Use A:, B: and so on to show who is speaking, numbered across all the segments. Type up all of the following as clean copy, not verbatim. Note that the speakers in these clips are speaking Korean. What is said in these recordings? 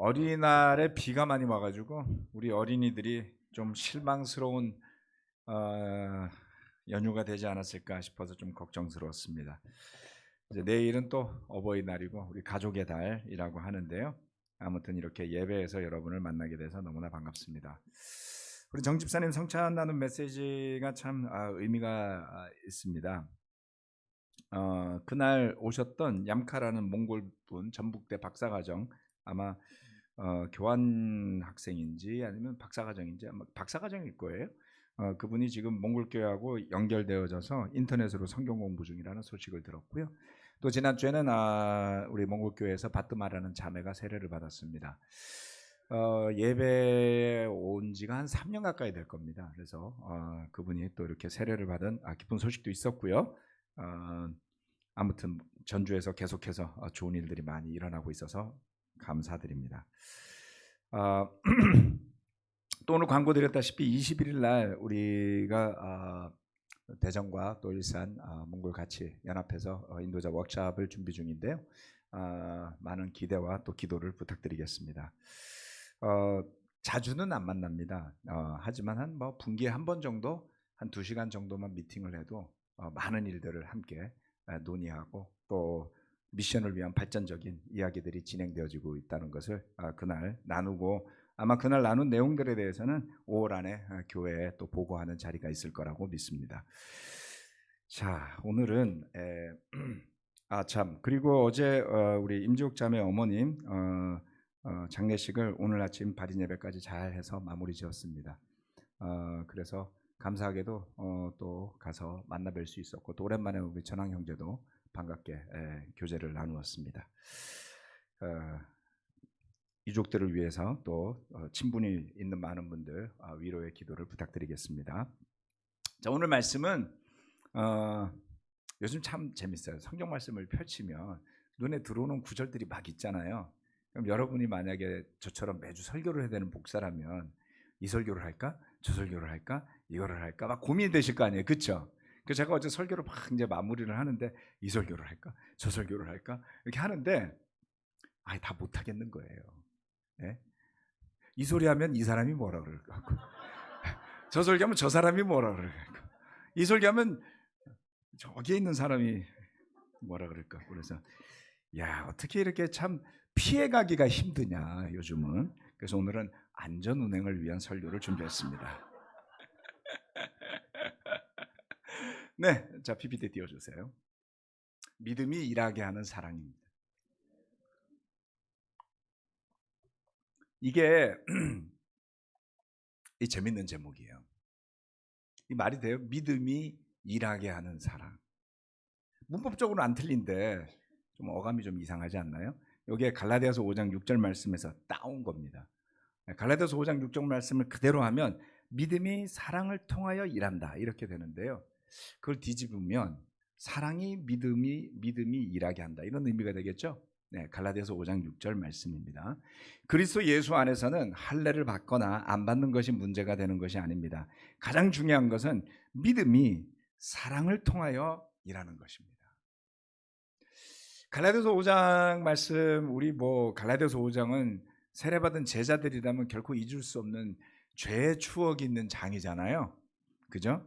A: 어린이날에 비가 많이 와가지고 우리 어린이들이 좀 실망스러운 어, 연휴가 되지 않았을까 싶어서 좀 걱정스러웠습니다. 이제 내일은 또 어버이날이고 우리 가족의 달이라고 하는데요. 아무튼 이렇게 예배에서 여러분을 만나게 돼서 너무나 반갑습니다. 우리 정 집사님 성찬 나눔 메시지가 참 의미가 있습니다. 그날 오셨던 얌카라는 몽골분 전북대 박사과정 아마 교환 학생인지 아니면 박사과정인지 아마 박사과정일 거예요. 그분이 지금 몽골교회하고 연결되어져서 인터넷으로 성경 공부 중이라는 소식을 들었고요. 또 지난주에는 우리 몽골교회에서 바뜨마라는 자매가 세례를 받았습니다. 예배에 온 지가 한 3년 가까이 될 겁니다. 그래서 그분이 또 이렇게 세례를 받은 기쁜 소식도 있었고요. 아무튼 전주에서 계속해서 좋은 일들이 많이 일어나고 있어서 감사드립니다. 또 오늘 광고 드렸다시피 21일 날 우리가 대전과 또 일산 몽골 같이 연합해서 인도자 워크숍을 준비 중인데요. 많은 기대와 또 기도를 부탁드리겠습니다. 자주는 안 만납니다. 하지만 한 분기에 한 번 정도 한 2시간 정도만 미팅을 해도 많은 일들을 함께 논의하고 또 미션을 위한 발전적인 이야기들이 진행되어지고 있다는 것을 그날 나누고 아마 그날 나눈 내용들에 대해서는 5월 안에 교회에 또 보고하는 자리가 있을 거라고 믿습니다. 자, 오늘은 그리고 어제 우리 임지옥 자매 어머님 장례식을 오늘 아침 발인 예배까지 잘 해서 마무리 지었습니다. 그래서 감사하게도 또 가서 만나 뵐 수 있었고 또 오랜만에 우리 전황 형제도 반갑게 교제를 나누었습니다. 유족들을 위해서 또 친분이 있는 많은 분들 위로의 기도를 부탁드리겠습니다. 자, 오늘 말씀은 요즘 참 재밌어요. 성경 말씀을 펼치면 눈에 들어오는 구절들이 막 있잖아요. 그럼 여러분이 만약에 저처럼 매주 설교를 해야 되는 목사라면 이 설교를 할까? 저 설교를 할까? 이거를 할까? 막 고민이 되실 거 아니에요. 그렇죠? 그래서 제가 어제 설교를 막 이제 마무리를 하는데 이 설교를 할까? 저 설교를 할까? 이렇게 하는데 다 못 하겠는 거예요. 네? 이 소리 하면 이 사람이 뭐라 그럴까? 저 설교 하면 저 사람이 뭐라 그럴까? 이 설교 하면 저기에 있는 사람이 뭐라 그럴까? 그래서 어떻게 이렇게 참 피해가기가 힘드냐 요즘은. 그래서 오늘은 안전 운행을 위한 설교를 준비했습니다. 네, 자 PPT 띄워주세요. 믿음이 일하게 하는 사랑입니다. 이게 이 재밌는 제목이에요. 이 말이 돼요? 믿음이 일하게 하는 사랑. 문법적으로 안 틀린데 좀 어감이 좀 이상하지 않나요? 여기에 갈라디아서 5장 6절 말씀에서 따온 겁니다. 갈라디아서 5장 6절 말씀을 그대로 하면 믿음이 사랑을 통하여 일한다 이렇게 되는데요. 그걸 뒤집으면 사랑이 믿음이 일하게 한다 이런 의미가 되겠죠. 네, 갈라디아서 5장 6절 말씀입니다. 그리스도 예수 안에서는 할례를 받거나 안 받는 것이 문제가 되는 것이 아닙니다. 가장 중요한 것은 믿음이 사랑을 통하여 일하는 것입니다. 갈라디아서 5장 말씀 우리 갈라디아서 5장은 세례받은 제자들이라면 결코 잊을 수 없는 죄의 추억이 있는 장이잖아요. 그죠?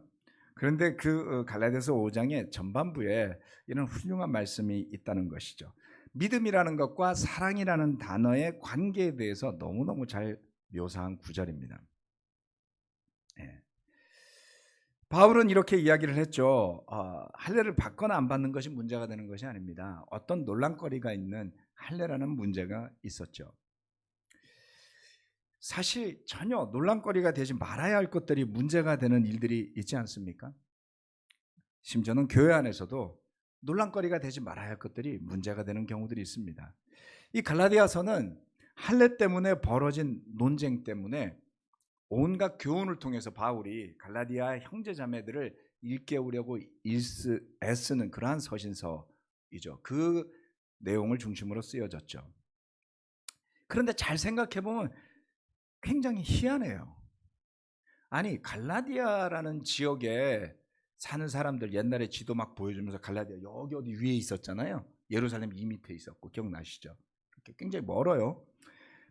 A: 그런데 그 갈라디아서 5장의 전반부에 이런 훌륭한 말씀이 있다는 것이죠. 믿음이라는 것과 사랑이라는 단어의 관계에 대해서 너무너무 잘 묘사한 구절입니다. 예. 바울은 이렇게 이야기를 했죠. 할례를 받거나 안 받는 것이 문제가 되는 것이 아닙니다. 어떤 논란거리가 있는 할례라는 문제가 있었죠. 사실 전혀 논란거리가 되지 말아야 할 것들이 문제가 되는 일들이 있지 않습니까? 심지어는 교회 안에서도 논란거리가 되지 말아야 할 것들이 문제가 되는 경우들이 있습니다. 이 갈라디아서는 할례 때문에 벌어진 논쟁 때문에 온갖 교훈을 통해서 바울이 갈라디아 형제자매들을 일깨우려고 애쓰는 그러한 서신서이죠. 그 내용을 중심으로 쓰여졌죠. 그런데 잘 생각해보면 굉장히 희한해요. 아니 갈라디아라는 지역에 사는 사람들 옛날에 지도 막 보여주면서 갈라디아 여기 어디 위에 있었잖아요. 예루살렘 이 밑에 있었고 기억나시죠? 굉장히 멀어요.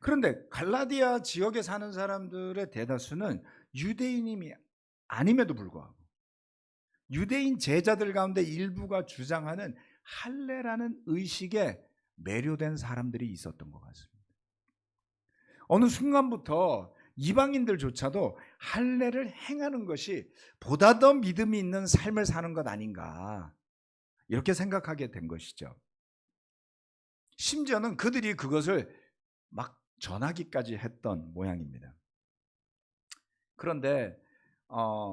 A: 그런데 갈라디아 지역에 사는 사람들의 대다수는 유대인이 아님에도 불구하고 유대인 제자들 가운데 일부가 주장하는 할례라는 의식에 매료된 사람들이 있었던 것 같습니다. 어느 순간부터 이방인들조차도 할례를 행하는 것이 보다 더 믿음이 있는 삶을 사는 것 아닌가, 이렇게 생각하게 된 것이죠. 심지어는 그들이 그것을 막 전하기까지 했던 모양입니다. 그런데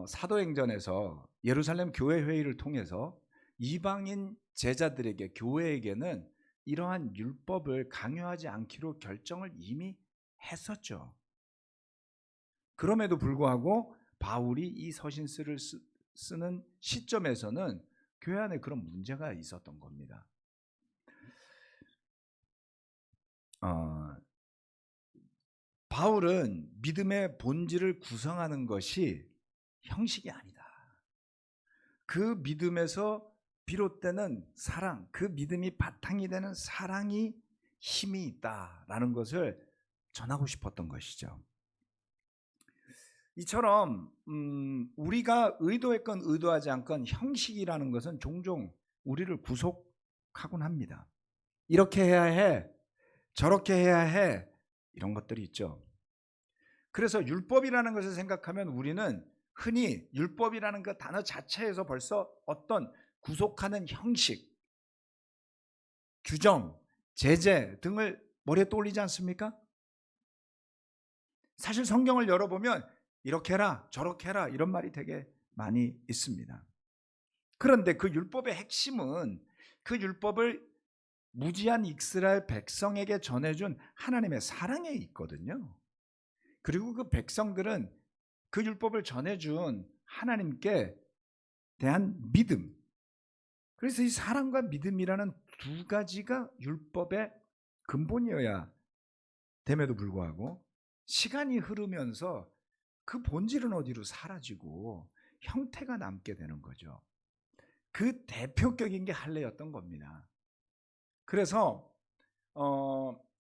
A: 사도행전에서 예루살렘 교회 회의를 통해서 이방인 제자들에게, 교회에게는 이러한 율법을 강요하지 않기로 결정을 이미 했었죠. 그럼에도 불구하고 바울이 이 서신서를 쓰는 시점에서는 교회 안에 그런 문제가 있었던 겁니다. 바울은 믿음의 본질을 구성하는 것이 형식이 아니다. 그 믿음에서 비롯되는 사랑, 그 믿음이 바탕이 되는 사랑이 힘이 있다라는 것을 전하고 싶었던 것이죠. 이처럼 우리가 의도했건 의도하지 않건 형식이라는 것은 종종 우리를 구속하곤 합니다. 이렇게 해야 해, 저렇게 해야 해, 이런 것들이 있죠. 그래서 율법이라는 것을 생각하면 우리는 흔히 율법이라는 그 단어 자체에서 벌써 어떤 구속하는 형식, 규정, 제재 등을 머리에 떠올리지 않습니까? 사실 성경을 열어보면 이렇게 해라, 저렇게 해라, 이런 말이 되게 많이 있습니다. 그런데 그 율법의 핵심은 그 율법을 무지한 이스라엘 백성에게 전해준 하나님의 사랑에 있거든요. 그리고 그 백성들은 그 율법을 전해준 하나님께 대한 믿음, 그래서 이 사랑과 믿음이라는 두 가지가 율법의 근본이어야 됨에도 불구하고 시간이 흐르면서 그 본질은 어디로 사라지고 형태가 남게 되는 거죠. 그 대표격인 게 할례였던 겁니다. 그래서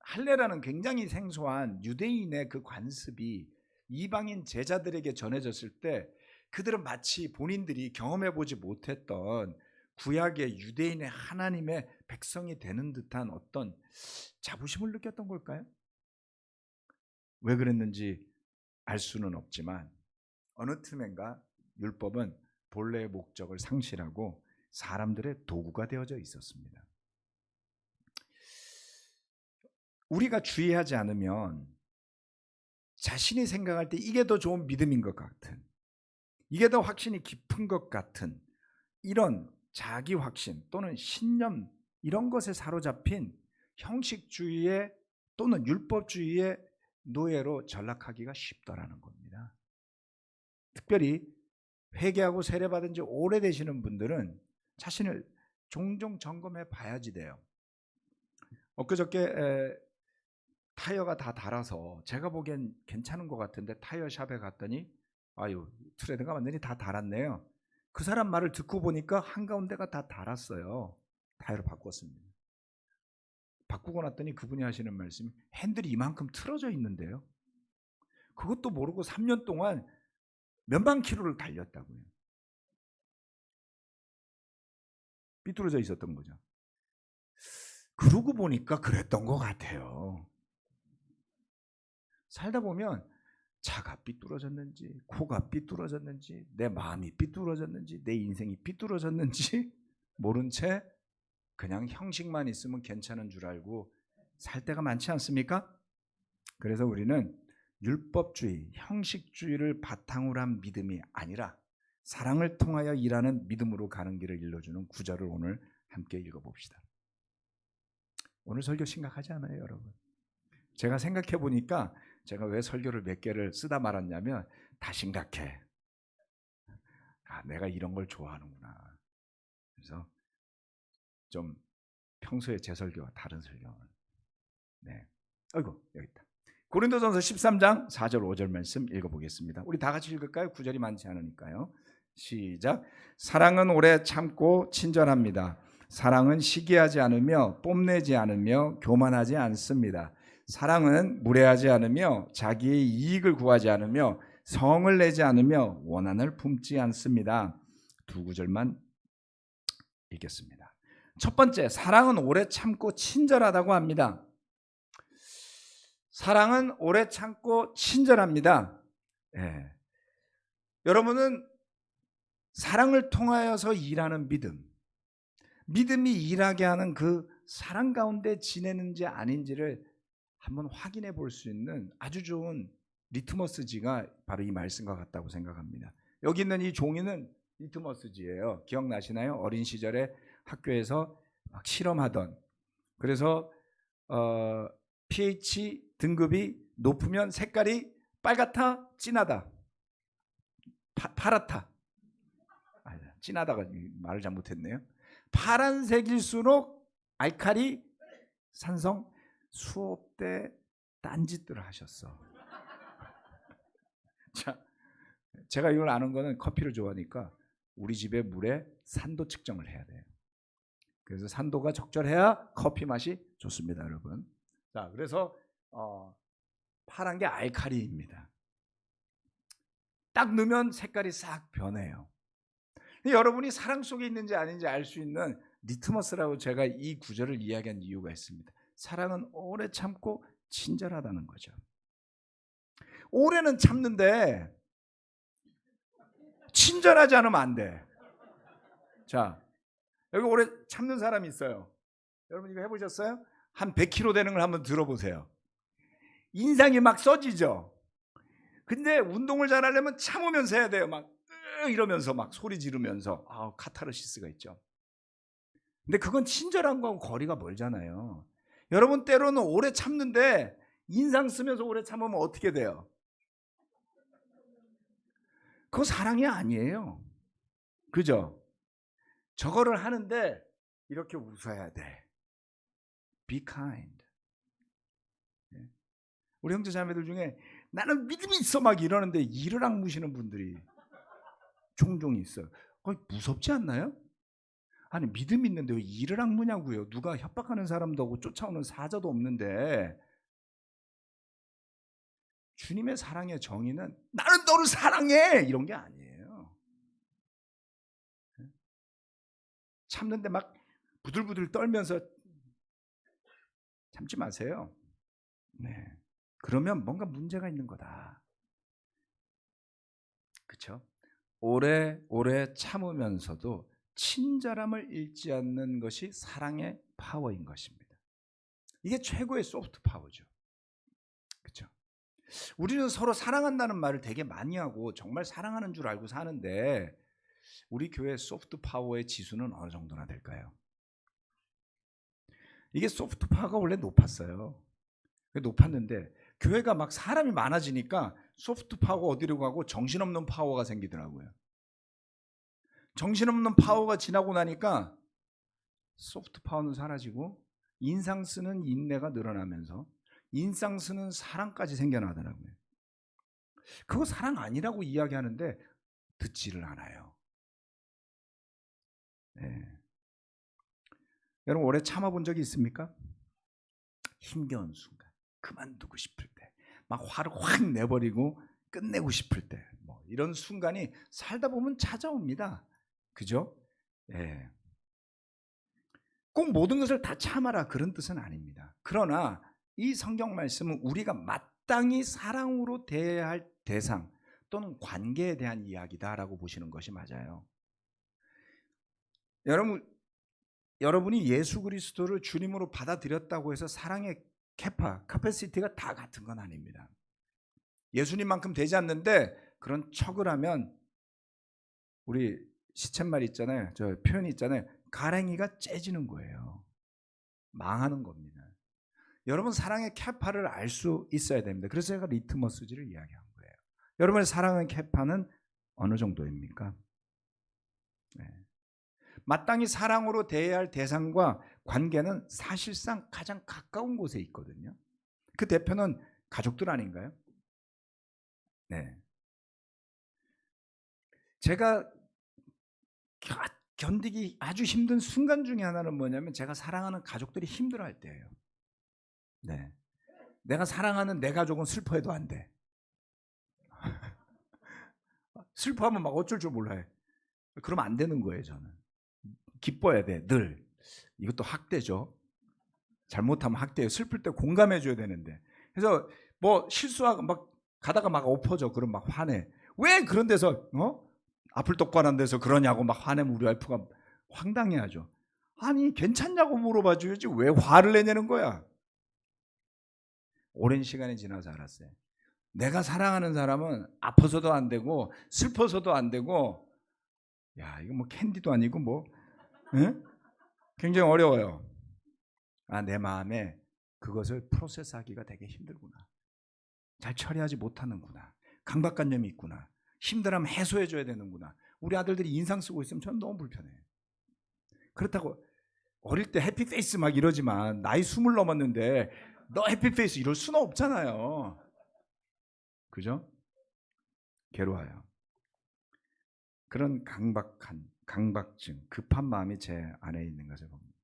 A: 할례라는 굉장히 생소한 유대인의 그 관습이 이방인 제자들에게 전해졌을 때 그들은 마치 본인들이 경험해보지 못했던 구약의 유대인의 하나님의 백성이 되는 듯한 어떤 자부심을 느꼈던 걸까요? 왜 그랬는지 알 수는 없지만 어느 틈엔가 율법은 본래의 목적을 상실하고 사람들의 도구가 되어져 있었습니다. 우리가 주의하지 않으면 자신이 생각할 때 이게 더 좋은 믿음인 것 같은, 이게 더 확신이 깊은 것 같은 이런 자기 확신 또는 신념, 이런 것에 사로잡힌 형식주의의 또는 율법주의의 노예로 전락하기가 쉽더라는 겁니다. 특별히 회개하고 세례받은 지 오래되시는 분들은 자신을 종종 점검해 봐야지 돼요. 엊그저께 타이어가 다 닳아서 제가 보기엔 괜찮은 것 같은데 타이어샵에 갔더니 아유, 트레드가 완전히 다 닳았네요. 그 사람 말을 듣고 보니까 한가운데가 다 닳았어요. 타이어를 바꿨습니다. 바꾸고 났더니 그분이 하시는 말씀이 핸들이 이만큼 틀어져 있는데요, 그것도 모르고 3년 동안 몇만 킬로를 달렸다고요. 삐뚤어져 있었던 거죠. 그러고 보니까 그랬던 것 같아요. 살다 보면 차가 삐뚤어졌는지, 코가 삐뚤어졌는지, 내 마음이 삐뚤어졌는지, 내 인생이 삐뚤어졌는지 모른 채 그냥 형식만 있으면 괜찮은 줄 알고 살 때가 많지 않습니까? 그래서 우리는 율법주의, 형식주의를 바탕으로 한 믿음이 아니라 사랑을 통하여 일하는 믿음으로 가는 길을 일러주는 구절을 오늘 함께 읽어봅시다. 오늘 설교 심각하지 않아요, 여러분? 제가 생각해 보니까 제가 왜 설교를 몇 개를 쓰다 말았냐면 다 심각해. 내가 이런 걸 좋아하는구나. 그래서 좀 평소에 제 설교와 다른 설교. 네. 아이고, 여기 있다. 고린도전서 13장 4절 5절 말씀 읽어보겠습니다. 우리 다 같이 읽을까요? 구절이 많지 않으니까요. 시작. 사랑은 오래 참고 친절합니다. 사랑은 시기하지 않으며 뽐내지 않으며 교만하지 않습니다. 사랑은 무례하지 않으며 자기의 이익을 구하지 않으며 성을 내지 않으며 원한을 품지 않습니다. 두 구절만 읽겠습니다. 첫 번째, 사랑은 오래 참고 친절하다고 합니다. 사랑은 오래 참고 친절합니다. 예. 여러분은 사랑을 통하여서 일하는 믿음이 일하게 하는 그 사랑 가운데 지내는지 아닌지를 한번 확인해 볼 수 있는 아주 좋은 리트머스지가 바로 이 말씀과 같다고 생각합니다. 여기 있는 이 종이는 리트머스지예요. 기억나시나요? 어린 시절에 학교에서 막 실험하던, 그래서 pH 등급이 높으면 색깔이 빨갛다, 진하다, 파랗다. 진하다가 말을 잘못했네요. 파란색일수록 알칼리 산성. 수업 때 딴짓들을 하셨어. 자, 제가 이걸 아는 거는 커피를 좋아하니까 우리 집의 물에 산도 측정을 해야 돼요. 그래서 산도가 적절해야 커피 맛이 좋습니다, 여러분. 자, 그래서 파란 게 알칼리입니다. 딱 넣으면 색깔이 싹 변해요. 여러분이 사랑 속에 있는지 아닌지 알 수 있는 리트머스라고 제가 이 구절을 이야기한 이유가 있습니다. 사랑은 오래 참고 친절하다는 거죠. 오래는 참는데 친절하지 않으면 안 돼. 자, 여기 오래 참는 사람이 있어요. 여러분 이거 해보셨어요? 한 100kg 되는 걸 한번 들어보세요. 인상이 막 써지죠. 근데 운동을 잘하려면 참으면서 해야 돼요. 막 이러면서 막 소리 지르면서 카타르시스가 있죠. 근데 그건 친절한 거하고 거리가 멀잖아요. 여러분 때로는 오래 참는데 인상 쓰면서 오래 참으면 어떻게 돼요? 그거 사랑이 아니에요. 그죠? 저거를 하는데 이렇게 웃어야 돼. Be kind. 우리 형제 자매들 중에 나는 믿음이 있어 막 이러는데 이를 악무시는 분들이 종종 있어요. 무섭지 않나요? 아니 믿음 있는데 왜 이를 악무냐고요. 누가 협박하는 사람도 없고 쫓아오는 사자도 없는데. 주님의 사랑의 정의는 나는 너를 사랑해 이런 게 아니에요. 참는데 막 부들부들 떨면서 참지 마세요. 네. 그러면 뭔가 문제가 있는 거다. 그렇죠? 오래 참으면서도 친절함을 잃지 않는 것이 사랑의 파워인 것입니다. 이게 최고의 소프트 파워죠. 그렇죠? 우리는 서로 사랑한다는 말을 되게 많이 하고 정말 사랑하는 줄 알고 사는데 우리 교회 소프트 파워의 지수는 어느 정도나 될까요? 이게 소프트 파워가 원래 높았어요. 높았는데 교회가 막 사람이 많아지니까 소프트 파워가 어디로 가고 정신없는 파워가 생기더라고요. 정신없는 파워가 지나고 나니까 소프트 파워는 사라지고 인상 쓰는 인내가 늘어나면서 인상 쓰는 사랑까지 생겨나더라고요. 그거 사랑 아니라고 이야기하는데 듣지를 않아요. 네. 여러분 오래 참아본 적이 있습니까? 힘겨운 순간, 그만두고 싶을 때, 막 화를 확 내버리고 끝내고 싶을 때, 뭐 이런 순간이 살다 보면 찾아옵니다. 그죠? 예. 꼭 모든 것을 다 참아라 그런 뜻은 아닙니다. 그러나 이 성경 말씀은 우리가 마땅히 사랑으로 대해야 할 대상 또는 관계에 대한 이야기다라고 보시는 것이 맞아요. 여러분이 예수 그리스도를 주님으로 받아들였다고 해서 사랑의 카패시티가 다 같은 건 아닙니다. 예수님만큼 되지 않는데 그런 척을 하면 우리 시쳇말 있잖아요. 저 표현이 있잖아요. 가랭이가 째지는 거예요. 망하는 겁니다. 여러분 사랑의 캐파를 알 수 있어야 됩니다. 그래서 제가 리트머스지를 이야기한 거예요. 여러분의 사랑의 캐파는 어느 정도입니까? 네. 마땅히 사랑으로 대해야 할 대상과 관계는 사실상 가장 가까운 곳에 있거든요. 그 대표는 가족들 아닌가요? 네. 제가 견디기 아주 힘든 순간 중에 하나는 뭐냐면 제가 사랑하는 가족들이 힘들어할 때예요. 네. 내가 사랑하는 내 가족은 슬퍼해도 안 돼. 슬퍼하면 막 어쩔 줄 몰라 해. 그러면 안 되는 거예요, 저는. 기뻐야 돼, 늘. 이것도 학대죠. 잘못하면 학대예요. 슬플 때 공감해 줘야 되는데. 그래서 뭐 실수하고 막 가다가 막 엎어져. 그럼 막 화내. 왜 그런 데서 앞을 똑바로 한 데서 그러냐고 막 화내면 우리 와이프가 황당해하죠. 아니 괜찮냐고 물어봐 줘야지 왜 화를 내냐는 거야. 오랜 시간이 지나서 알았어요. 내가 사랑하는 사람은 아파서도 안 되고 슬퍼서도 안 되고, 야 이거 뭐 캔디도 아니고 뭐 응? 굉장히 어려워요. 내 마음에 그것을 프로세스하기가 되게 힘들구나. 잘 처리하지 못하는구나. 강박관념이 있구나. 힘들면 해소해줘야 되는구나. 우리 아들들이 인상 쓰고 있으면 저는 너무 불편해요. 그렇다고 어릴 때 해피페이스 막 이러지만 나이 20 넘었는데 너 해피페이스 이럴 수는 없잖아요. 그죠? 괴로워요. 그런 강박증, 급한 마음이 제 안에 있는 것을 봅니다.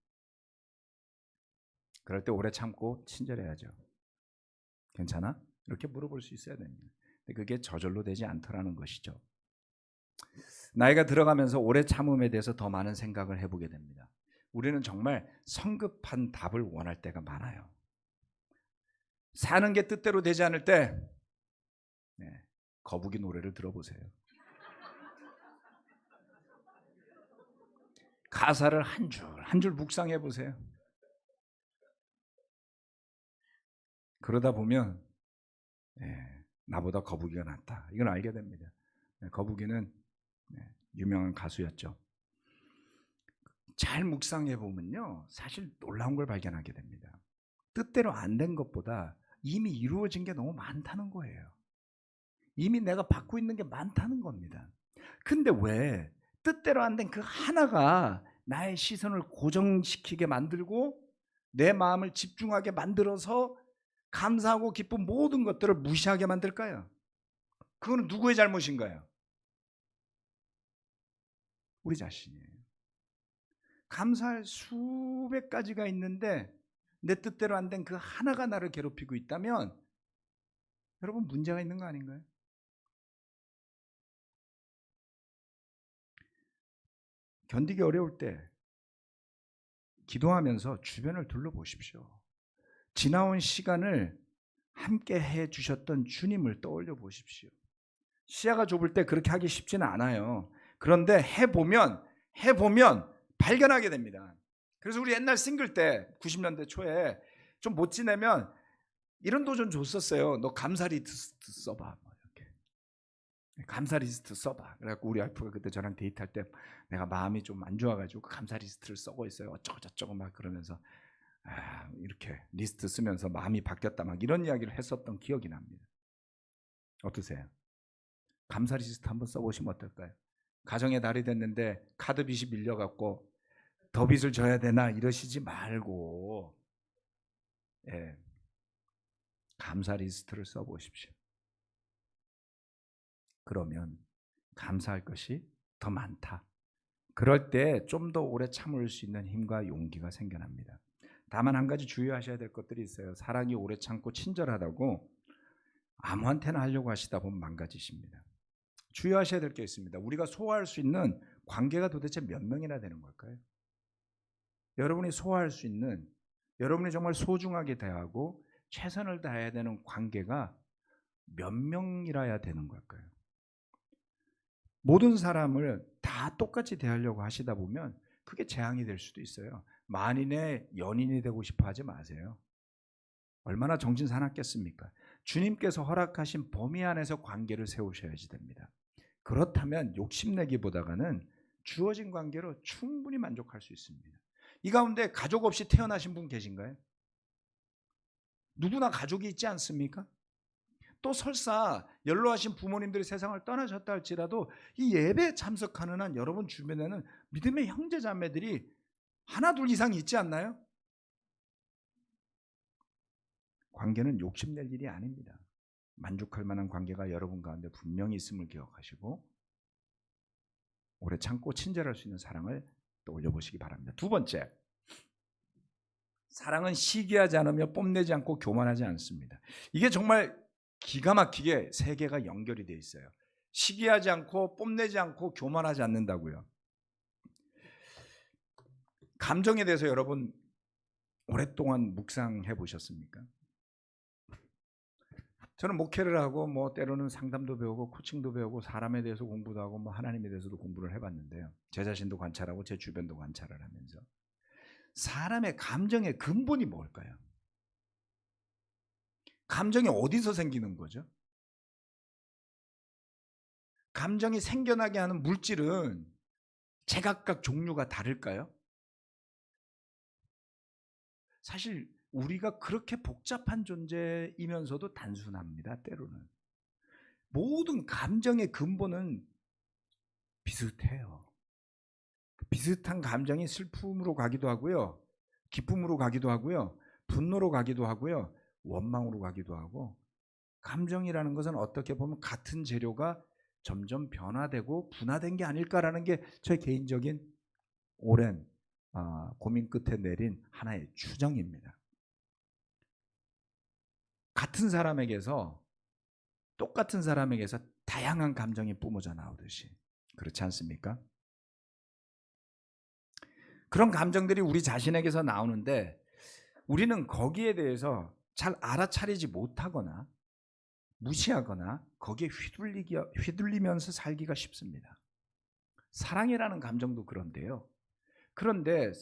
A: 그럴 때 오래 참고 친절해야죠. 괜찮아? 이렇게 물어볼 수 있어야 됩니다. 근데 그게 저절로 되지 않더라는 것이죠. 나이가 들어가면서 오래 참음에 대해서 더 많은 생각을 해보게 됩니다. 우리는 정말 성급한 답을 원할 때가 많아요. 사는 게 뜻대로 되지 않을 때 거북이 노래를 들어보세요. 가사를 한 줄 한 줄 묵상해 보세요. 그러다 보면 나보다 거북이가 낫다. 이걸 알게 됩니다. 거북이는 유명한 가수였죠. 잘 묵상해 보면요, 사실 놀라운 걸 발견하게 됩니다. 뜻대로 안 된 것보다 이미 이루어진 게 너무 많다는 거예요. 이미 내가 받고 있는 게 많다는 겁니다. 근데 왜 뜻대로 안 된 그 하나가 나의 시선을 고정시키게 만들고 내 마음을 집중하게 만들어서 감사하고 기쁜 모든 것들을 무시하게 만들까요? 그거는 누구의 잘못인가요? 우리 자신이에요. 감사할 수백 가지가 있는데 내 뜻대로 안 된 그 하나가 나를 괴롭히고 있다면 여러분 문제가 있는 거 아닌가요? 견디기 어려울 때 기도하면서 주변을 둘러보십시오. 지나온 시간을 함께 해 주셨던 주님을 떠올려 보십시오. 시야가 좁을 때 그렇게 하기 쉽지는 않아요. 그런데 해보면 발견하게 됩니다. 그래서 우리 옛날 싱글 때 90년대 초에 좀 못 지내면 이런 도전 줬었어요. 너 감사 리스트 써봐. 뭐 이렇게. 감사 리스트 써봐. 그래갖고 우리 와이프가 그때 저랑 데이트할 때 내가 마음이 좀 안 좋아가지고 그 감사 리스트를 써고 있어요. 어쩌고 저쩌고 막 그러면서 이렇게 리스트 쓰면서 마음이 바뀌었다 막 이런 이야기를 했었던 기억이 납니다. 어떠세요? 감사 리스트 한번 써보시면 어떨까요? 가정의 달이 됐는데 카드 빚이 밀려갖고 더 빚을 져야 되나 이러시지 말고 감사 리스트를 써보십시오. 그러면 감사할 것이 더 많다. 그럴 때 좀 더 오래 참을 수 있는 힘과 용기가 생겨납니다. 다만 한 가지 주의하셔야 될 것들이 있어요. 사랑이 오래 참고 친절하다고 아무한테나 하려고 하시다 보면 망가지십니다. 주의하셔야 될 게 있습니다. 우리가 소화할 수 있는 관계가 도대체 몇 명이나 되는 걸까요? 여러분이 소화할 수 있는, 여러분이 정말 소중하게 대하고 최선을 다해야 되는 관계가 몇 명이라야 되는 걸까요? 모든 사람을 다 똑같이 대하려고 하시다 보면 그게 재앙이 될 수도 있어요. 만인의 연인이 되고 싶어 하지 마세요. 얼마나 정신 사납겠습니까? 주님께서 허락하신 범위 안에서 관계를 세우셔야지 됩니다. 그렇다면 욕심내기보다는 주어진 관계로 충분히 만족할 수 있습니다. 이 가운데 가족 없이 태어나신 분 계신가요? 누구나 가족이 있지 않습니까? 또 설사 연로하신 부모님들이 세상을 떠나셨다 할지라도 이 예배에 참석하는 한 여러분 주변에는 믿음의 형제 자매들이 하나 둘 이상 있지 않나요? 관계는 욕심낼 일이 아닙니다. 만족할 만한 관계가 여러분 가운데 분명히 있음을 기억하시고 오래 참고 친절할 수 있는 사랑을 떠올려 보시기 바랍니다. 두 번째, 사랑은 시기하지 않으며 뽐내지 않고 교만하지 않습니다. 이게 정말 기가 막히게 세 개가 연결이 되어 있어요. 시기하지 않고 뽐내지 않고 교만하지 않는다고요. 감정에 대해서 여러분 오랫동안 묵상해 보셨습니까? 저는 목회를 하고 뭐 때로는 상담도 배우고 코칭도 배우고 사람에 대해서 공부도 하고 뭐 하나님에 대해서도 공부를 해봤는데요. 제 자신도 관찰하고 제 주변도 관찰을 하면서 사람의 감정의 근본이 뭘까요? 감정이 어디서 생기는 거죠? 감정이 생겨나게 하는 물질은 제각각 종류가 다를까요? 사실 우리가 그렇게 복잡한 존재이면서도 단순합니다. 때로는 모든 감정의 근본은 비슷해요. 비슷한 감정이 슬픔으로 가기도 하고요, 기쁨으로 가기도 하고요, 분노로 가기도 하고요, 원망으로 가기도 하고, 감정이라는 것은 어떻게 보면 같은 재료가 점점 변화되고 분화된 게 아닐까라는 게 제 개인적인 오랜 고민 끝에 내린 하나의 추정입니다. 같은 사람에게서 똑같은 사람에게서 다양한 감정이 뿜어져 나오듯이, 그렇지 않습니까? 그런 감정들이 우리 자신에게서 나오는데 우리는 거기에 대해서 잘 알아차리지 못하거나 무시하거나 거기에 휘둘리면서 살기가 쉽습니다. 사랑이라는 감정도 그런데요. 그런데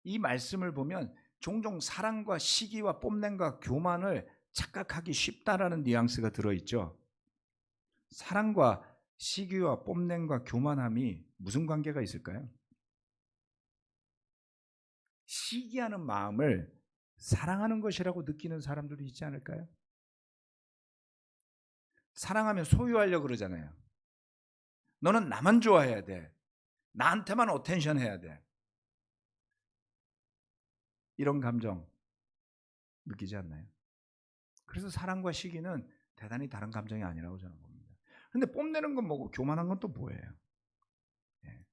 A: 이 말씀을 보면 종종 사랑과 시기와 뽐냄과 교만을 착각하기 쉽다라는 뉘앙스가 들어있죠. 사랑과 시기와 뽐냄과 교만함이 무슨 관계가 있을까요? 시기하는 마음을 사랑하는 것이라고 느끼는 사람들도 있지 않을까요? 사랑하면 소유하려고 그러잖아요. 너는 나만 좋아해야 돼. 나한테만 어텐션 해야 돼. 이런 감정 느끼지 않나요? 그래서 사랑과 시기는 대단히 다른 감정이 아니라고 저는 봅니다. 근데 뽐내는 건 뭐고 교만한 건 또 뭐예요? 예.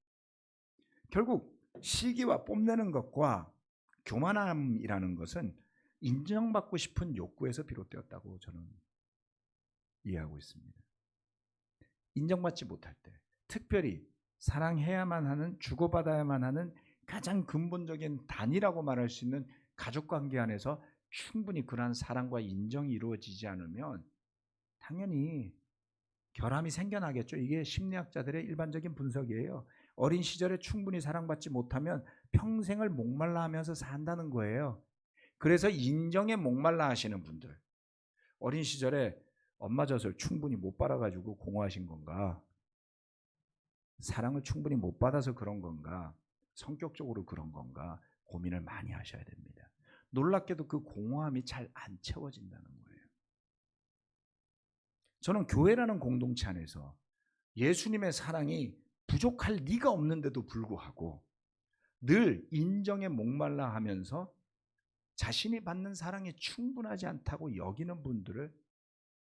A: 결국 시기와 뽐내는 것과 교만함이라는 것은 인정받고 싶은 욕구에서 비롯되었다고 저는 이해하고 있습니다. 인정받지 못할 때, 특별히 사랑해야만 하는, 주고받아야만 하는 가장 근본적인 단위라고 말할 수 있는 가족관계 안에서 충분히 그러한 사랑과 인정이 이루어지지 않으면 당연히 결함이 생겨나겠죠. 이게 심리학자들의 일반적인 분석이에요. 어린 시절에 충분히 사랑받지 못하면 평생을 목말라 하면서 산다는 거예요. 그래서 인정에 목말라 하시는 분들, 어린 시절에 엄마 젖을 충분히 못 빨아가지고 공허하신 건가? 사랑을 충분히 못 받아서 그런 건가? 성격적으로 그런 건가? 고민을 많이 하셔야 됩니다. 놀랍게도 그 공허함이 잘 안 채워진다는 거예요. 저는 교회라는 공동체 안에서 예수님의 사랑이 부족할 리가 없는데도 불구하고 늘 인정에 목말라 하면서 자신이 받는 사랑이 충분하지 않다고 여기는 분들을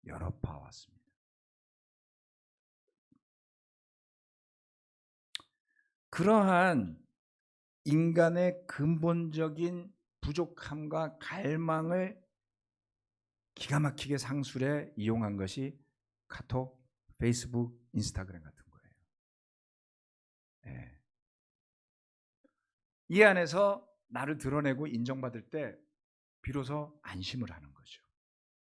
A: 여러 봐왔습니다. 그러한 인간의 근본적인 부족함과 갈망을 기가 막히게 상술에 이용한 것이 카톡, 페이스북, 인스타그램 같은 거예요. 예. 이 안에서 나를 드러내고 인정받을 때 비로소 안심을 하는 거죠.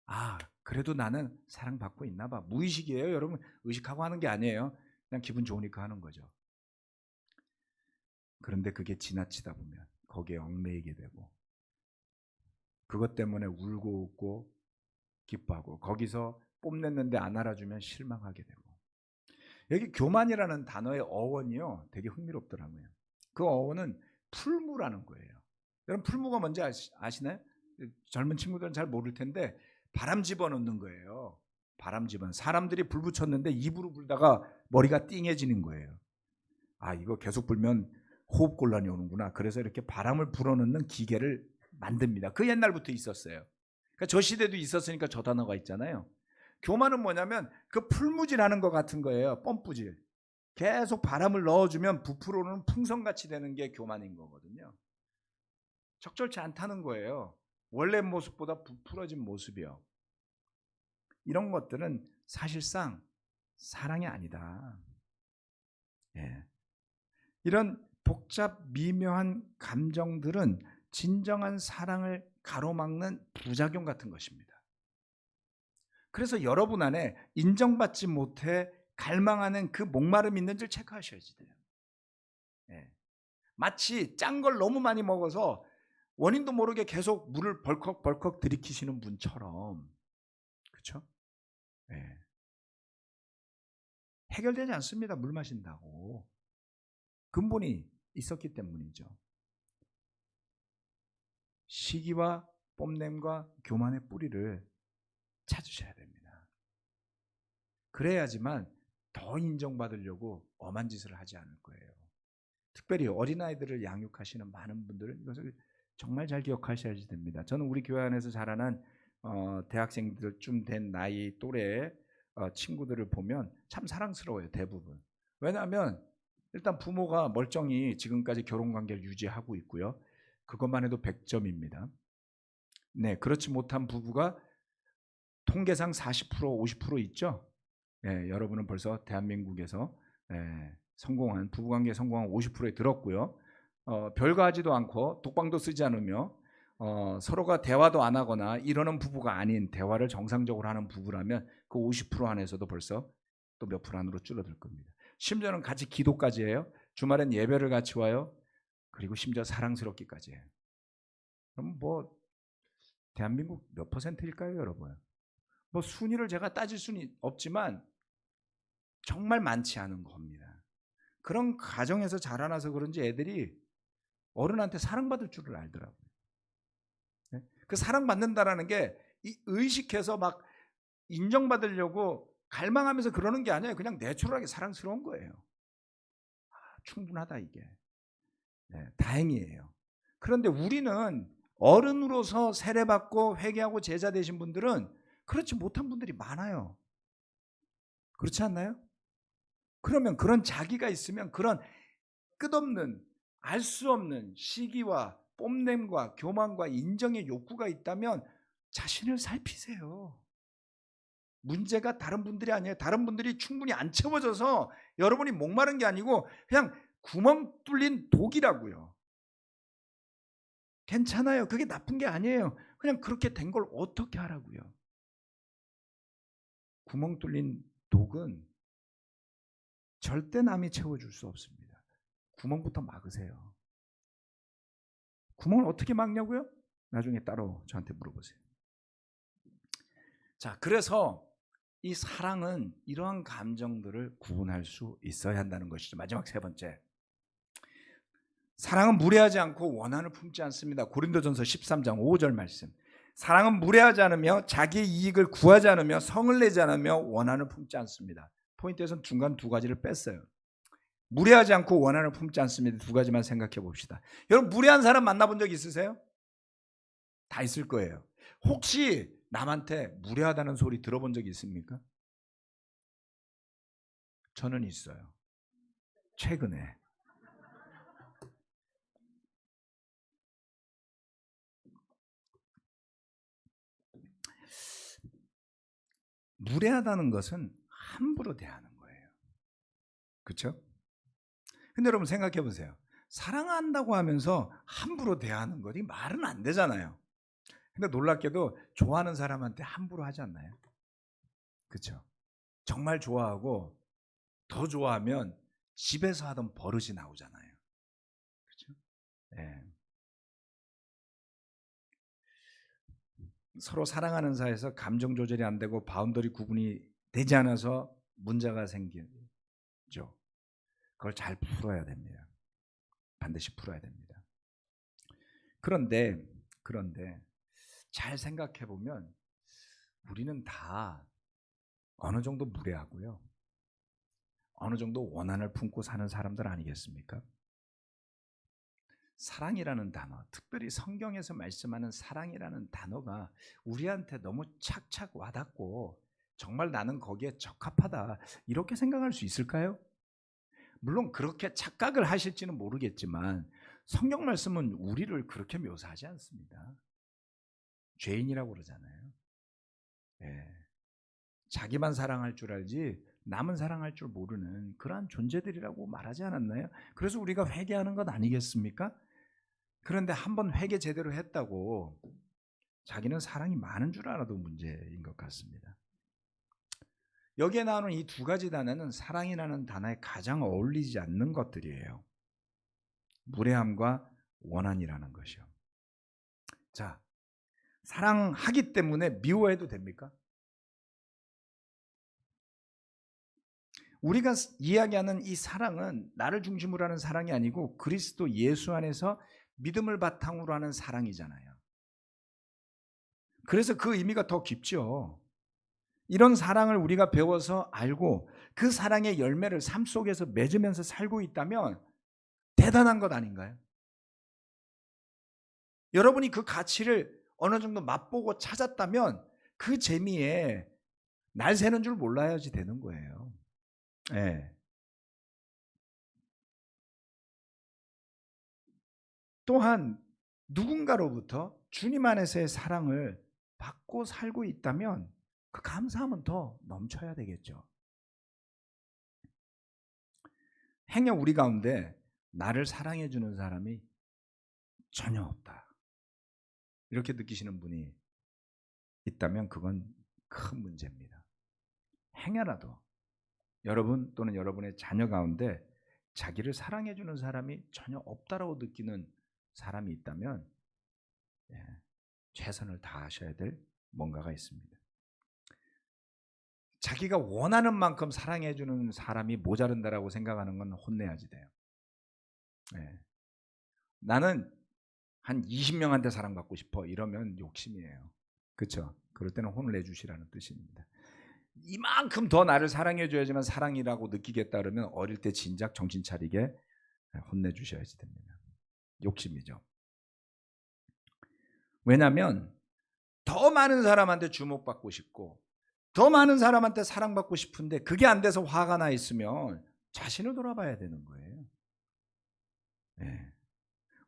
A: 아, 그래도 나는 사랑받고 있나 봐. 무의식이에요. 여러분, 의식하고 하는 게 아니에요. 그냥 기분 좋으니까 하는 거죠. 그런데 그게 지나치다 보면 거기에 얽매이게 되고 그것 때문에 울고 웃고 기뻐하고 거기서 뽐냈는데 안 알아주면 실망하게 되고. 여기 교만이라는 단어의 어원이요, 되게 흥미롭더라고요. 그 어원은 풀무라는 거예요. 여러분, 풀무가 뭔지 아시나요? 젊은 친구들은 잘 모를 텐데 바람 집어넣는 거예요. 바람 집어넣는, 사람들이 불 붙였는데 입으로 불다가 머리가 띵해지는 거예요. 아, 이거 계속 불면 호흡곤란이 오는구나. 그래서 이렇게 바람을 불어넣는 기계를 만듭니다. 그 옛날부터 있었어요. 그러니까 저 시대도 있었으니까 저 단어가 있잖아요. 교만은 뭐냐면 그 풀무질하는 것 같은 거예요. 펌프질. 계속 바람을 넣어주면 부풀어오는 풍선같이 되는 게 교만인 거거든요. 적절치 않다는 거예요. 원래 모습보다 부풀어진 모습이요. 이런 것들은 사실상 사랑이 아니다. 예. 이런 복잡 미묘한 감정들은 진정한 사랑을 가로막는 부작용 같은 것입니다. 그래서 여러분 안에 인정받지 못해 갈망하는 그 목마름이 있는지를 체크하셔야지 돼요. 예. 마치 짠 걸 너무 많이 먹어서 원인도 모르게 계속 물을 벌컥벌컥 들이키시는 분처럼, 그렇죠? 예. 해결되지 않습니다. 물 마신다고. 근본이 있었기 때문이죠. 시기와 뽐냄과 교만의 뿌리를 찾으셔야 됩니다. 그래야지만 더 인정받으려고 엄한 짓을 하지 않을 거예요. 특별히 어린아이들을 양육하시는 많은 분들은 이것을 정말 잘 기억하셔야 됩니다. 저는 우리 교회 안에서 자라난 대학생들쯤 된 나이 또래의 친구들을 보면 참 사랑스러워요. 대부분. 왜냐하면 일단 부모가 멀쩡히 지금까지 결혼관계를 유지하고 있고요. 그것만 해도 100점입니다. 네, 그렇지 못한 부부가 통계상 40%, 50% 있죠. 네, 여러분은 벌써 대한민국에서 성공한 부부관계 성공한 50%에 들었고요. 별거 하지도 않고 독방도 쓰지 않으며 서로가 대화도 안 하거나 이러는 부부가 아닌 대화를 정상적으로 하는 부부라면 그 50% 안에서도 벌써 또 몇 프로 안으로 줄어들 겁니다. 심지어는 같이 기도까지 해요. 주말엔 예배를 같이 와요. 그리고 심지어 사랑스럽기까지 해요. 그럼 뭐 대한민국 몇 퍼센트일까요, 여러분? 뭐 순위를 제가 따질 수는 없지만 정말 많지 않은 겁니다. 그런 가정에서 자라나서 그런지 애들이 어른한테 사랑받을 줄을 알더라고요. 그 사랑받는다라는 게 의식해서 막 인정받으려고 갈망하면서 그러는 게 아니에요. 그냥 내추럴하게 사랑스러운 거예요. 충분하다 이게. 네, 다행이에요. 그런데 우리는 어른으로서 세례받고 회개하고 제자 되신 분들은 그렇지 못한 분들이 많아요. 그렇지 않나요? 그러면 그런 자기가 있으면 그런 끝없는 알 수 없는 시기와 뽐냄과 교만과 인정의 욕구가 있다면 자신을 살피세요. 문제가 다른 분들이 아니에요. 다른 분들이 충분히 안 채워져서 여러분이 목마른 게 아니고 그냥 구멍 뚫린 독이라고요. 괜찮아요. 그게 나쁜 게 아니에요. 그냥 그렇게 된 걸 어떻게 하라고요. 구멍 뚫린 독은 절대 남이 채워줄 수 없습니다. 구멍부터 막으세요. 구멍을 어떻게 막냐고요? 나중에 따로 저한테 물어보세요. 자, 그래서 이 사랑은 이러한 감정들을 구분할 수 있어야 한다는 것이죠. 마지막 세 번째. 사랑은 무례하지 않고 원한을 품지 않습니다. 고린도전서 13장 5절 말씀. 사랑은 무례하지 않으며 자기의 이익을 구하지 않으며 성을 내지 않으며 원한을 품지 않습니다. 포인트에서는 중간 두 가지를 뺐어요. 무례하지 않고 원한을 품지 않습니다. 두 가지만 생각해 봅시다. 여러분 무례한 사람 만나본 적 있으세요? 다 있을 거예요. 혹시 남한테 무례하다는 소리 들어본 적 있습니까? 저는 있어요. 최근에. 무례하다는 것은 함부로 대하는 거예요. 그렇죠? 근데 여러분 생각해 보세요. 사랑한다고 하면서 함부로 대하는 거니 말은 안 되잖아요. 근데 놀랍게도 좋아하는 사람한테 함부로 하지 않나요? 그렇죠? 정말 좋아하고 더 좋아하면 집에서 하던 버릇이 나오잖아요. 그렇죠? 네. 서로 사랑하는 사이에서 감정 조절이 안 되고 바운더리 구분이 되지 않아서 문제가 생기죠. 그걸 잘 풀어야 됩니다. 반드시 풀어야 됩니다. 그런데 잘 생각해 보면 우리는 다 어느 정도 무례하고요. 어느 정도 원한을 품고 사는 사람들 아니겠습니까? 사랑이라는 단어, 특별히 성경에서 말씀하는 사랑이라는 단어가 우리한테 너무 착착 와닿고 정말 나는 거기에 적합하다 이렇게 생각할 수 있을까요? 물론 그렇게 착각을 하실지는 모르겠지만 성경 말씀은 우리를 그렇게 묘사하지 않습니다. 죄인이라고 그러잖아요. 예. 자기만 사랑할 줄 알지 남은 사랑할 줄 모르는 그러한 존재들이라고 말하지 않았나요? 그래서 우리가 회개하는 것 아니겠습니까? 그런데 한번 회개 제대로 했다고 자기는 사랑이 많은 줄 알아도 문제인 것 같습니다. 여기에 나오는 이 두 가지 단어는 사랑이라는 단어에 가장 어울리지 않는 것들이에요. 무례함과 원한이라는 것이요. 자, 사랑하기 때문에 미워해도 됩니까? 우리가 이야기하는 이 사랑은 나를 중심으로 하는 사랑이 아니고 그리스도 예수 안에서 믿음을 바탕으로 하는 사랑이잖아요. 그래서 그 의미가 더 깊죠. 이런 사랑을 우리가 배워서 알고 그 사랑의 열매를 삶 속에서 맺으면서 살고 있다면 대단한 것 아닌가요? 여러분이 그 가치를 어느 정도 맛보고 찾았다면 그 재미에 날 새는 줄 몰라야지 되는 거예요. 네. 또한 누군가로부터 주님 안에서의 사랑을 받고 살고 있다면 그 감사함은 더 넘쳐야 되겠죠. 행여 우리 가운데 나를 사랑해 주는 사람이 전혀 없다, 이렇게 느끼시는 분이 있다면 그건 큰 문제입니다. 행여라도 여러분 또는 여러분의 자녀 가운데 자기를 사랑해 주는 사람이 전혀 없다라고 느끼는 사람이 있다면 최선을 다하셔야 될 뭔가가 있습니다. 자기가 원하는 만큼 사랑해 주는 사람이 모자른다라고 생각하는 건 혼내야지 돼요. 나는 한 20명한테 사랑받고 싶어 이러면 욕심이에요. 그렇죠? 그럴 때는 혼을 내주시라는 뜻입니다. 이만큼 더 나를 사랑해 줘야지만 사랑이라고 느끼겠다 그러면 어릴 때 진작 정신 차리게 혼내주셔야지 됩니다. 욕심이죠. 왜냐하면 더 많은 사람한테 주목받고 싶고 더 많은 사람한테 사랑받고 싶은데 그게 안 돼서 화가 나 있으면 자신을 돌아봐야 되는 거예요. 네.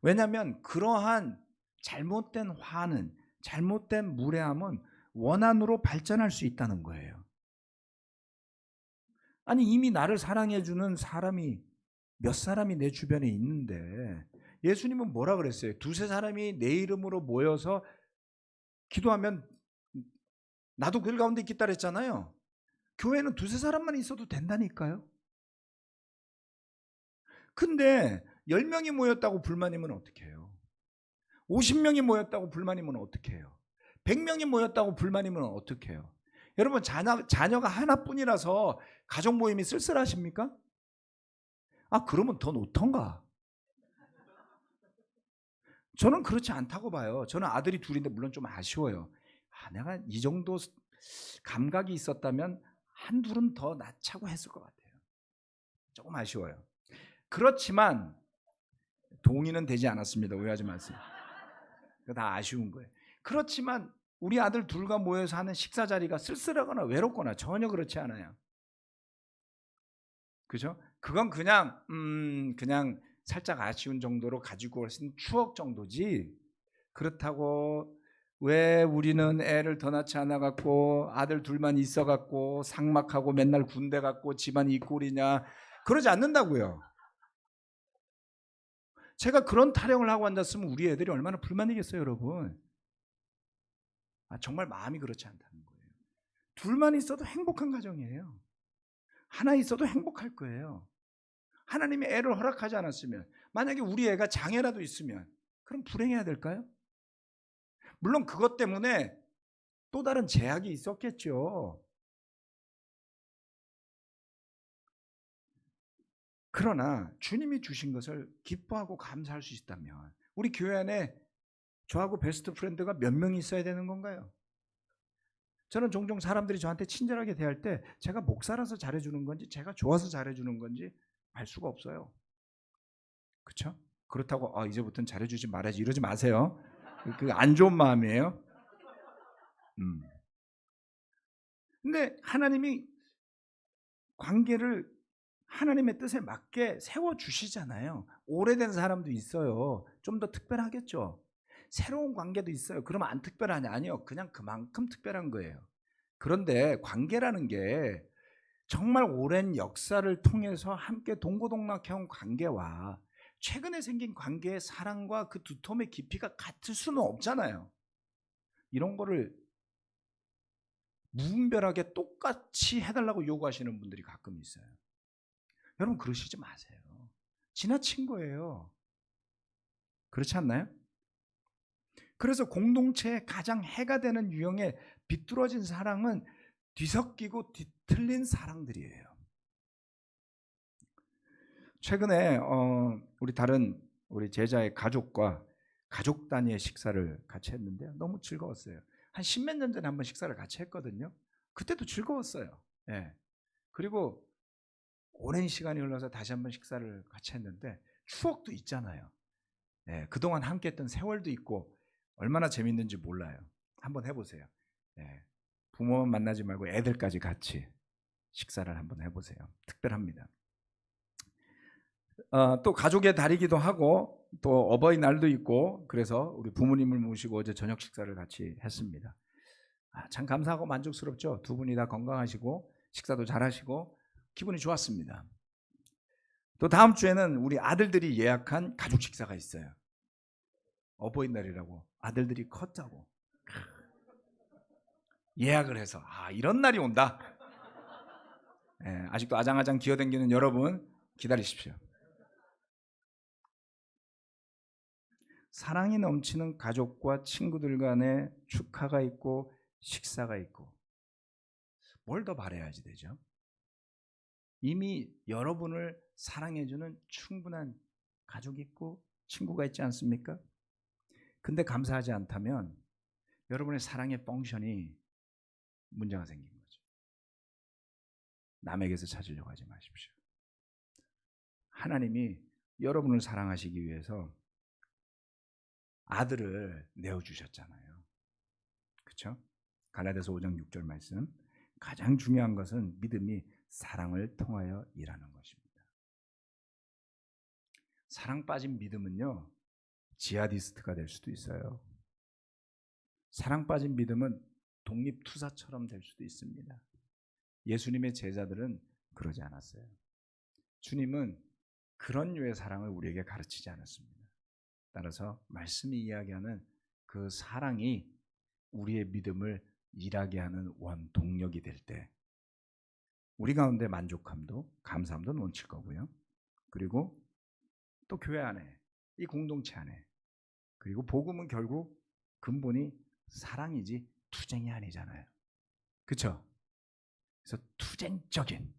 A: 왜냐하면 그러한 잘못된 화는, 잘못된 무례함은 원한으로 발전할 수 있다는 거예요. 아니 이미 나를 사랑해 주는 사람이 몇 사람이 내 주변에 있는데 예수님은 뭐라 그랬어요? 두세 사람이 내 이름으로 모여서 기도하면 나도 그 가운데 있겠다 그랬잖아요. 교회는 두세 사람만 있어도 된다니까요. 근데 10명이 모였다고 불만이면 어떻게 해요? 50명이 모였다고 불만이면 어떻게 해요? 100명이 모였다고 불만이면 어떻게 해요? 여러분 자녀가 하나뿐이라서 가족 모임이 쓸쓸하십니까? 아 그러면 더 놓던가. 저는 그렇지 않다고 봐요. 저는 아들이 둘인데 물론 좀 아쉬워요. 내가 이 정도 감각이 있었다면 한둘은 더 낳자고 했을 것 같아요. 조금 아쉬워요. 그렇지만 동의는 되지 않았습니다. 오해하지 마세요. 다 아쉬운 거예요. 그렇지만 우리 아들 둘과 모여서 하는 식사 자리가 쓸쓸하거나 외롭거나 전혀 그렇지 않아요. 그죠? 그건 그냥 살짝 아쉬운 정도로 가지고 올 수 있는 추억 정도지. 그렇다고 왜 우리는 애를 더 낳지 않아 갖고 아들 둘만 있어 갖고 삭막하고 맨날 군대 갖고 집안 이 꼴이냐 그러지 않는다고요. 제가 그런 타령을 하고 앉았으면 우리 애들이 얼마나 불만이겠어요, 여러분. 정말 마음이 그렇지 않다는 거예요. 둘만 있어도 행복한 가정이에요. 하나 있어도 행복할 거예요. 하나님이 애를 허락하지 않았으면, 만약에 우리 애가 장애라도 있으면 그럼 불행해야 될까요? 물론 그것 때문에 또 다른 제약이 있었겠죠. 그러나 주님이 주신 것을 기뻐하고 감사할 수 있다면 우리 교회 안에 저하고 베스트 프렌드가 몇 명이 있어야 되는 건가요? 저는 종종 사람들이 저한테 친절하게 대할 때 제가 목사라서 잘해주는 건지 제가 좋아서 잘해주는 건지 알 수가 없어요. 그렇죠? 그렇다고 이제부터는 잘해주지 말아야지 이러지 마세요. 그 안 좋은 마음이에요. 근데 하나님이 관계를 하나님의 뜻에 맞게 세워주시잖아요. 오래된 사람도 있어요. 좀 더 특별하겠죠. 새로운 관계도 있어요. 그러면 안 특별하냐? 아니요. 그냥 그만큼 특별한 거예요. 그런데 관계라는 게 정말 오랜 역사를 통해서 함께 동고동락해온 관계와 최근에 생긴 관계의 사랑과 그 두텀의 깊이가 같을 수는 없잖아요. 이런 거를 무분별하게 똑같이 해달라고 요구하시는 분들이 가끔 있어요. 여러분 그러시지 마세요. 지나친 거예요. 그렇지 않나요? 그래서 공동체의 가장 해가 되는 유형의 비뚤어진 사랑은 뒤섞이고 뒤틀린 사랑들이에요. 최근에 우리 제자의 가족과 가족 단위의 식사를 같이 했는데요. 너무 즐거웠어요. 한 10몇 년 전에 한번 식사를 같이 했거든요. 그때도 즐거웠어요. 예. 그리고 오랜 시간이 흘러서 다시 한번 식사를 같이 했는데 추억도 있잖아요. 예. 그동안 함께 했던 세월도 있고 얼마나 재밌는지 몰라요. 한번 해보세요. 예. 부모만 만나지 말고 애들까지 같이 식사를 한번 해보세요. 특별합니다. 또 가족의 달이기도 하고 또 어버이날도 있고 그래서 우리 부모님을 모시고 어제 저녁 식사를 같이 했습니다. 참 감사하고 만족스럽죠. 두 분이 다 건강하시고 식사도 잘하시고 기분이 좋았습니다. 또 다음 주에는 우리 아들들이 예약한 가족 식사가 있어요. 어버이날이라고 아들들이 컸다고 예약을 해서 이런 날이 온다. 아직도 아장아장 기어다니는 여러분 기다리십시오. 사랑이 넘치는 가족과 친구들 간의 축하가 있고 식사가 있고 뭘 더 바라야지 되죠? 이미 여러분을 사랑해주는 충분한 가족이 있고 친구가 있지 않습니까? 근데 감사하지 않다면 여러분의 사랑의 펑션이 문제가 생긴 거죠. 남에게서 찾으려고 하지 마십시오. 하나님이 여러분을 사랑하시기 위해서 아들을 내어주셨잖아요. 그렇죠? 갈라디아서 5장 6절 말씀. 가장 중요한 것은 믿음이 사랑을 통하여 일하는 것입니다. 사랑 빠진 믿음은요, 지하디스트가 될 수도 있어요. 사랑 빠진 믿음은 독립투사처럼 될 수도 있습니다. 예수님의 제자들은 그러지 않았어요. 주님은 그런 류의 사랑을 우리에게 가르치지 않았습니다. 따라서 말씀이 이야기하는 그 사랑이 우리의 믿음을 일하게 하는 원동력이 될 때 우리 가운데 만족함도 감사함도 넘칠 거고요. 그리고 또 교회 안에 이 공동체 안에 그리고 복음은 결국 근본이 사랑이지 투쟁이 아니잖아요. 그렇죠? 그래서 투쟁적인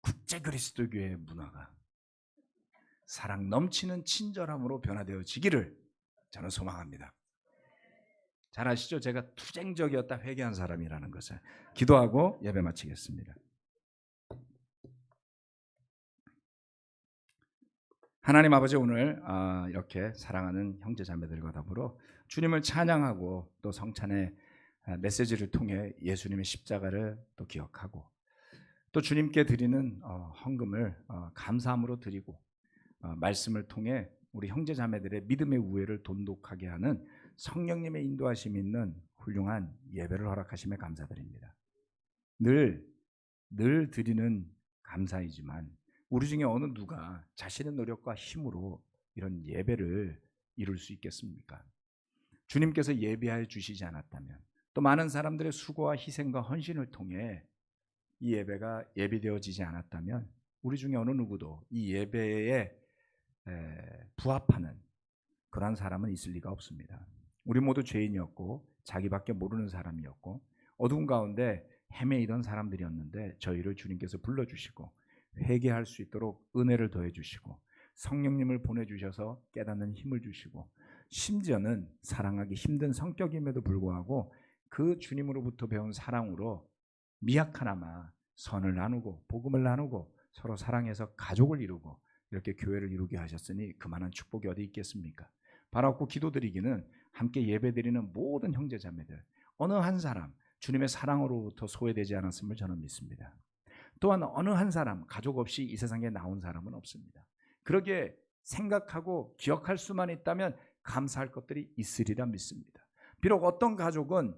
A: 국제 그리스도교의 문화가 사랑 넘치는 친절함으로 변화되어지기를 저는 소망합니다. 잘 아시죠? 제가 투쟁적이었다 회개한 사람이라는 것을. 기도하고 예배 마치겠습니다. 하나님 아버지, 오늘 이렇게 사랑하는 형제 자매들과 더불어 주님을 찬양하고 또 성찬의 메시지를 통해 예수님의 십자가를 또 기억하고 또 주님께 드리는 헌금을 감사함으로 드리고 말씀을 통해 우리 형제 자매들의 믿음의 우애를 돈독하게 하는 성령님의 인도하심이 있는 훌륭한 예배를 허락하심에 감사드립니다. 늘 드리는 감사이지만 우리 중에 어느 누가 자신의 노력과 힘으로 이런 예배를 이룰 수 있겠습니까? 주님께서 예배하여 주시지 않았다면 또 많은 사람들의 수고와 희생과 헌신을 통해 이 예배가 예비되어지지 않았다면 우리 중에 어느 누구도 이 예배에 부합하는 그러한 사람은 있을 리가 없습니다. 우리 모두 죄인이었고 자기밖에 모르는 사람이었고 어두운 가운데 헤매이던 사람들이었는데 저희를 주님께서 불러주시고 회개할 수 있도록 은혜를 더해주시고 성령님을 보내주셔서 깨닫는 힘을 주시고 심지어는 사랑하기 힘든 성격임에도 불구하고 그 주님으로부터 배운 사랑으로 미약하나마 선을 나누고 복음을 나누고 서로 사랑해서 가족을 이루고 이렇게 교회를 이루게 하셨으니 그만한 축복이 어디 있겠습니까? 바로 없고 기도드리기는 함께 예배드리는 모든 형제자매들 어느 한 사람 주님의 사랑으로부터 소외되지 않았음을 저는 믿습니다. 또한 어느 한 사람, 가족 없이 이 세상에 나온 사람은 없습니다. 그러기에 생각하고 기억할 수만 있다면 감사할 것들이 있으리라 믿습니다. 비록 어떤 가족은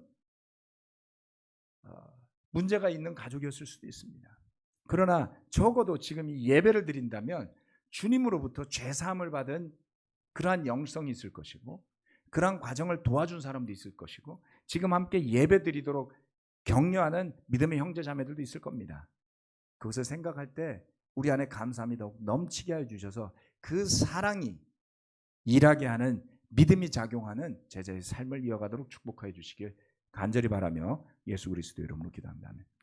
A: 문제가 있는 가족이었을 수도 있습니다. 그러나 적어도 지금 이 예배를 드린다면 주님으로부터 죄사함을 받은 그러한 영성이 있을 것이고, 그러한 과정을 도와준 사람도 있을 것이고, 지금 함께 예배 드리도록 격려하는 믿음의 형제 자매들도 있을 겁니다. 그것을 생각할 때 우리 안에 감사함이 더욱 넘치게 해주셔서 그 사랑이 일하게 하는, 믿음이 작용하는 제자의 삶을 이어가도록 축복하여 주시길 간절히 바라며 예수 그리스도 이름으로 기도합니다. 아멘.